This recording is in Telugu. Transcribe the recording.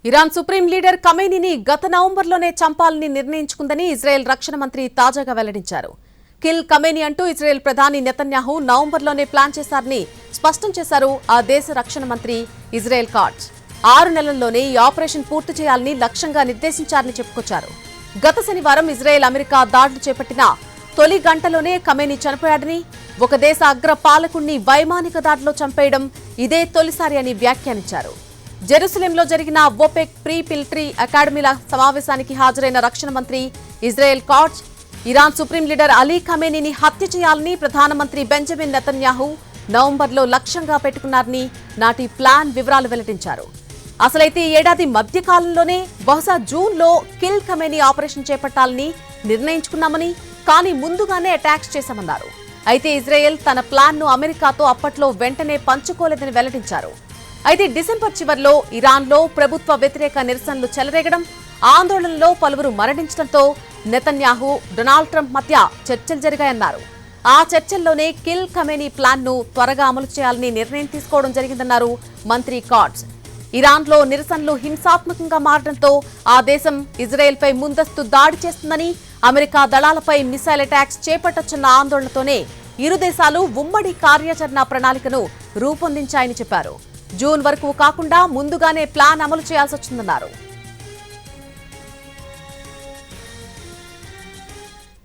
ఇరాన్ సుప్రీం లీడర్ ఖమేనీని గత నవంబర్లోనే చంపాలని నిర్ణయించుకుందని ఇజ్రాయెల్ రక్షణ మంత్రి తాజాగా వెల్లడించారు. కిల్ ఖమేనీ అంటూ ఇజ్రాయెల్ ప్రధాని నెతన్యాహు నవంబర్లోనే ప్లాన్ చేశారని స్పష్టం చేశారు ఆ దేశ రక్షణ మంత్రి ఇజ్రాయెల్ కాట్జ్. 6 నెలల్లోనే ఈ ఆపరేషన్ పూర్తి చేయాలని లక్ష్యంగా నిర్దేశించారని చెప్పుకొచ్చారు. గత శనివారం ఇజ్రాయెల్ అమెరికా దాడులు చేపట్టిన తొలి గంటలోనే ఖమేనీ చనిపోయాడని, ఒక దేశ అగ్ర పాలకుణ్ణి వైమానిక దాడిలో చంపేయడం ఇదే తొలిసారి అని వ్యాఖ్యానించారు. జెరూసలేంలో జరిగిన ఓపెక్ ప్రీ మిలిటరీ అకాడమీల సమావేశానికి హాజరైన రక్షణ మంత్రి Israel Katz Iran supreme leader Ali ఖమేనీని హత్య చేయాలని ప్రధానమంత్రి బెంజమిన్ నెతన్యాహు నవంబర్లో లక్ష్యంగా పెట్టుకున్నారని నాటి ప్లాన్ వివరాలు వెల్లడించారు. అసలైతే ఈ ఏడాది మధ్యకాలంలోనే బహుశా జూన్లో కిల్ ఖమేనీ ఆపరేషన్ చేపట్టాలని నిర్ణయించుకున్నామని, కానీ ముందుగానే అటాక్స్ చేశామన్నారు. అయితే ఇజ్రాయెల్ తన ప్లాన్ను అమెరికాతో అప్పట్లో వెంటనే పంచుకోలేదని వెల్లడించారు. అయితే డిసెంబర్ చివర్లో ఇరాన్లో ప్రభుత్వ వ్యతిరేక నిరసనలు చెలరేగడం, ఆందోళనలో పలువురు మరణించడంతో నెతన్యాహు, డొనాల్డ్ ట్రంప్ మధ్య చర్చలు జరిగాయన్నారు. ఆ చర్చల్లోనే కిల్ ఖమేనీ ప్లాన్ను త్వరగా అమలు చేయాలని నిర్ణయం తీసుకోవడం జరిగిందన్నారు మంత్రి కాట్జ్. ఇరాన్లో నిరసనలు హింసాత్మకంగా మారడంతో ఆ దేశం ఇజ్రాయెల్పై ముందస్తు దాడి చేస్తుందని, అమెరికా దళాలపై మిసైల్ అటాక్స్ చేపట్టొచ్చన్న ఆందోళనతోనే ఇరు దేశాలు ఉమ్మడి కార్యాచరణ ప్రణాళికను రూపొందించాయని చెప్పారు. జూన్ వరకు కాకుండా ముందుగానే ప్లాన్ అమలు చేయాల్సి వచ్చిందన్నారు.